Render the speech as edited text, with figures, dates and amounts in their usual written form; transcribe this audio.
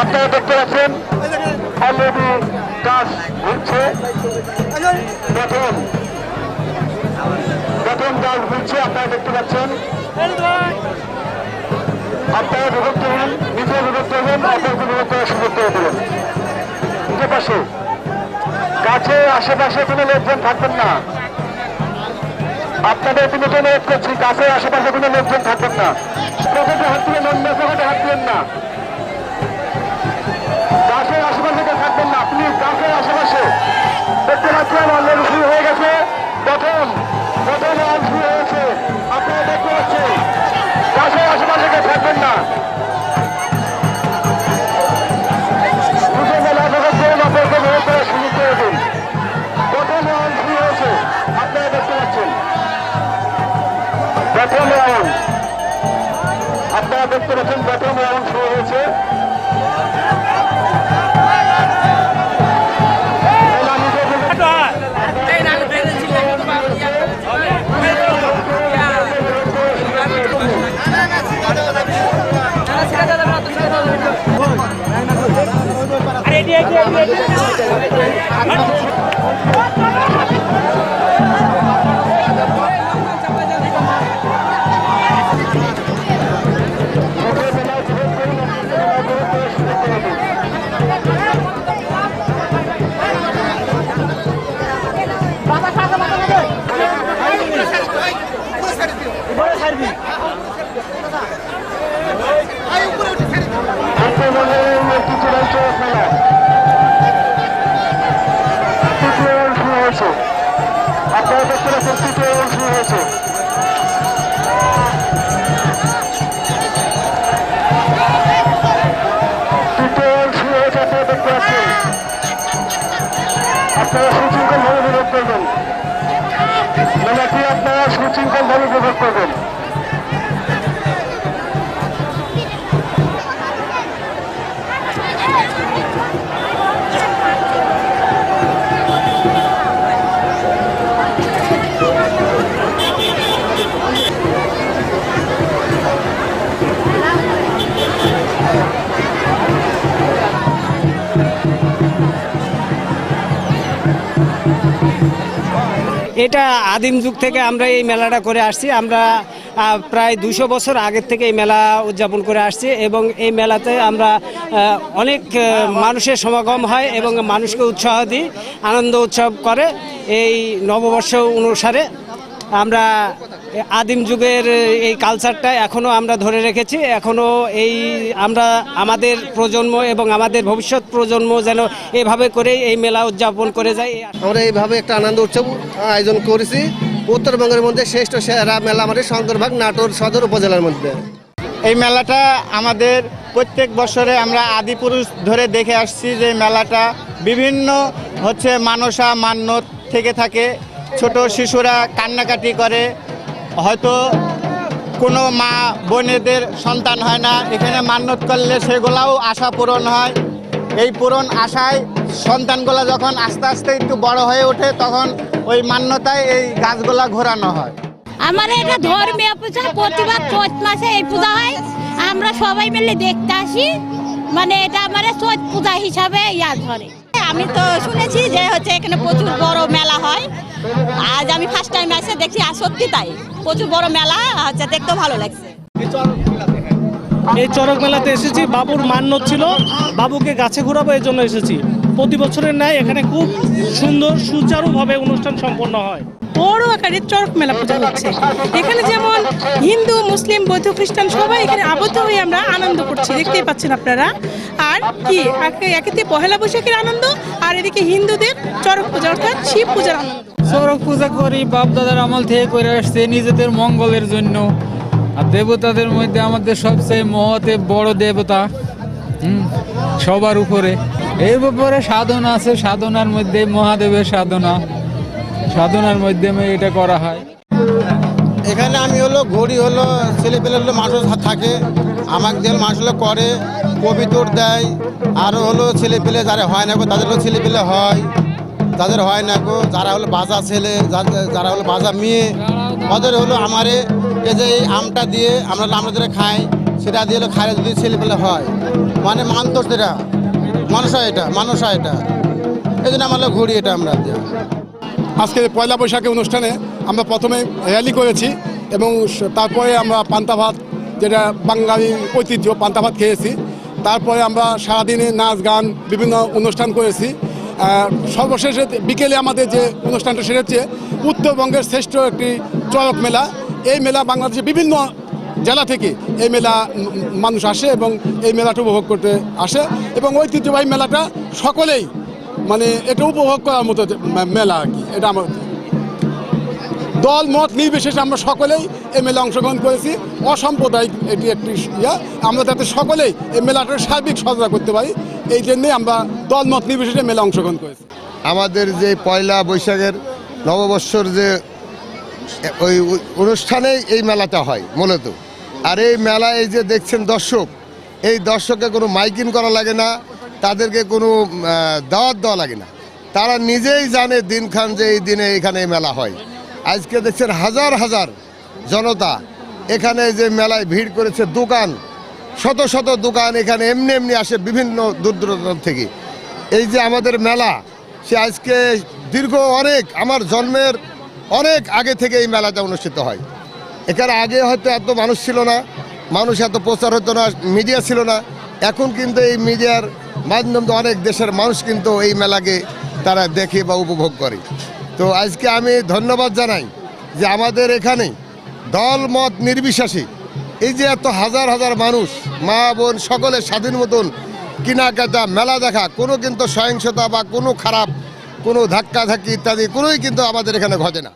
আপনারা দেখতে পাচ্ছেন অলরেডি কাজ হচ্ছে। প্রথম কাজ হচ্ছে, আপনারা দেখতে পাচ্ছেন। আপনারা বিভক্ত হন, নিজে বিভক্ত হবেন, অপরকে বিভক্ত করার সুযোগ করে দেবেন। নিজের পাশে গাছে আশেপাশে কোনো লোকজন থাকবেন না। আপনাদের কোনো অনুরোধ করছি, গাছের আশেপাশে কোনো লোকজন থাকবেন না। পকেটে হাত তুলে অন্য পকেটে হাত তুলেন না। গাছের আশেপাশে থাকবেন না, প্লিজ। গাছের আশেপাশে দেখতে পাচ্ছেন অলরেডি শুরু হয়ে গেছে। প্রথম রাউন্ড শুরু হয়েছে, আপনারা দেখতে পাচ্ছেন। গাছের আশেপাশে থাকবেন না। শুরু করে দিন। প্রথম রাউন্ড শুরু হয়েছে, আপনারা দেখতে পাচ্ছেন। প্রথম রাউন্ড আপনারা দেখতে পাচ্ছেন, প্রথম রাউন্ড শুরু হয়েছে। আপনারা দেখতে পাচ্ছেন তৃতীয় রাউন্ড শুরু হয়েছে। তৃতীয় রাউন্ড শুরু হয়েছে, আপনারা দেখতে পাচ্ছেন। আপনারা সুশৃঙ্খল ভাবে বিভোগ করবেন, মেলাটি আপনারা সুশৃঙ্খল ভাবে বিভোগ করবেন। এটা আদিম যুগ থেকে আমরা এই মেলাটা করে আসছি। আমরা প্রায় 200 বছর আগের থেকে এই মেলা উদযাপন করে আসছি এবং এই মেলাতে আমরা অনেক মানুষের সমাগম হয় এবং মানুষকে উৎসাহ দিই, আনন্দ উৎসব করে। এই নববর্ষ অনুসারে আমরা আদিম যুগের এই কালচারটা এখনও আমরা ধরে রেখেছি। এখনও আমরা আমাদের প্রজন্ম এবং আমাদের ভবিষ্যৎ প্রজন্ম যেন এভাবে করেই এই মেলা উদযাপন করে যায়। আমরা এইভাবে একটা আনন্দ উৎসব আয়োজন করেছি। উত্তরবঙ্গের মধ্যে শ্রেষ্ঠ সেরা মেলা আমাদের শঙ্করবাগ নাটোর সদর উপজেলার মধ্যে। এই মেলাটা আমাদের প্রত্যেক বছরে আমরা আদিপুরুষ ধরে দেখে আসছি যে মেলাটা বিভিন্ন মানসা মান্যত থেকে থাকে। ছোট শিশুরা কান্নাকাটি করে, হয়তো কোনো মা বোনেদের সন্তান হয় না, এখানে মান্যত করলে সেগুলাও আশা পূরণ হয়। এই পূরণ আশায় সন্তানগুলো যখন আস্তে আস্তে একটু বড় হয়ে ওঠে তখন ওই মান্যতায় এই গাছগুলা ঘোরানো হয়। আমার এটা ধর্মীয় পূজা, প্রতিবার চৈত মাসে এই পূজা হয়। আমরা সবাই মিলে দেখতে আসি, মানে এটা আমার চৈত পূজা হিসাবে ধরে। আমি তো শুনেছি যে এখানে প্রচুর বড় মেলা হয়। আজ আমি ফার্স্ট টাইম এসে দেখছি, আর সত্যি তাই প্রচুর বড় মেলা দেখতেও ভালো লাগছে। এই চড়ক মেলাতে এসেছি, বাবুর মান্যত ছিল, বাবুকে গাছে ঘোরাবো এই জন্য এসেছি। প্রতি বছরের ন্যায় এখানে খুব সুন্দর সুচারুভাবে অনুষ্ঠান সম্পন্ন হয়। বড় আকারে চড়ক মেলা পূজা হচ্ছে। এখানে যেমন হিন্দু, মুসলিম, বৌদ্ধ, খ্রিস্টান সবাই এখানে আবদ্ধ হয়ে আমরা আনন্দ করছি, দেখতেই পাচ্ছেন আপনারা। আর কি একেতে পহেলা বৈশাখের আনন্দ, আর এদিকে হিন্দুদের চড়ক পূজা অর্থাৎ শিব পূজার আনন্দ। চড়ক পূজা করি বাপ দাদার আমল থেকে করে আসছে নিজেদের মঙ্গলের জন্য। আর দেবতাদের মধ্যে আমাদের সবচেয়ে মহতে বড় দেবতা সবার উপরে। এর ব্যাপারে সাধনা আছে, সাধনার মধ্যে মহাদেবের সাধনার মাধ্যমে এটা করা হয়। এখানে আমি ঘড়ি ছেলেপেলে মানুষ থাকে, আমাকে দিয়ে মানুষ করে, কবিতর দেয়। আরও ছেলেপেলে যারা হয় না তাদের ছেলেপেলে হয়, যাদের হয় না যারা বাজা ছেলে, যারা বাজা মেয়ে, ওদের আমারে এই যে এই আমটা দিয়ে আমরা খাই, সেটা দিয়ে খাইলে যদি ছেলেপেলে হয়। মানে মানত সেটা মানুষা এটা এই জন্য আমরা ঘুরি এটা আমরা। আজকে পয়লা বৈশাখী অনুষ্ঠানে আমরা প্রথমে র্যালি করেছি এবং তারপরে আমরা পান্তা ভাত, যেটা বাঙালি ঐতিহ্য, পান্তা ভাত খেয়েছি। তারপরে আমরা সারাদিনে নাচ গান বিভিন্ন অনুষ্ঠান করেছি। সর্বশেষে বিকেলে আমাদের যে অনুষ্ঠানটা সেটা হচ্ছে উত্তরবঙ্গের শ্রেষ্ঠ একটি চড়ক মেলা। এই মেলা বাংলাদেশের বিভিন্ন জেলা থেকে এই মেলা মানুষ আসে এবং এই মেলাটা উপভোগ করতে আসে এবং ঐতিহ্যবাহী মেলাটা সকলেই মানে এটা উপভোগ করার মতো মেলা আর কি। এটা আমার দল মত নির্বিশেষে আমরা সকলেই এই মেলা অংশগ্রহণ করেছি। অসাম্প্রদায়িক এটি একটি ইয়া, আমরা যাতে সকলেই এই মেলাটার সার্বিক সচেতন করতে পারি এই জন্যে আমরা দল মত নির্বিশেষে মেলা অংশগ্রহণ করেছি। আমাদের যে পয়লা বৈশাখের নববর্ষর যে ওই অনুষ্ঠানেই এই মেলাটা হয় মূলত। আর এই মেলায় এই যে দেখছেন দর্শক, এই দর্শককে কোনো মাইকিং করা লাগে না, তাদেরকে কোনো দাওয়াত দেওয়া লাগে না, তারা নিজেই জানে দিনখান যে এই দিনে এখানে মেলা হয়। আজকে দেখছেন হাজার হাজার জনতা এখানে যে মেলায় ভিড় করেছে, দোকান শত শত দোকান এখানে এমনি এমনি আসে বিভিন্ন দূর দূরান্ত থেকে। এই যে আমাদের মেলা, সে আজকে দীর্ঘ অনেক আমার জন্মের অনেক আগে থেকে এই মেলাটা অনুষ্ঠিত হয়। এখানে আগে হয়তো এত মানুষ ছিল না, মানুষ এত প্রচার হতো না, মিডিয়া ছিল না। এখন কিন্তু এই মিডিয়ার মাধ্যমে অনেক দেশের মানুষ কিন্তু এই মেলাকে তারা দেখে বা উপভোগ করে। তো আজকে আমি ধন্যবাদ জানাই যে আমাদের এখানে দল মত নির্বিশেষে এই যে এত হাজার হাজার মানুষ, মা বোন সকলে স্বাধীন মতন কেনাকাটা মেলা দেখা, কোনো কিন্তু সহিংসতা বা কোনো খারাপ কোনো ধাক্কাধাক্কি ইত্যাদি কোনোই কিন্তু আমাদের এখানে ঘটে না।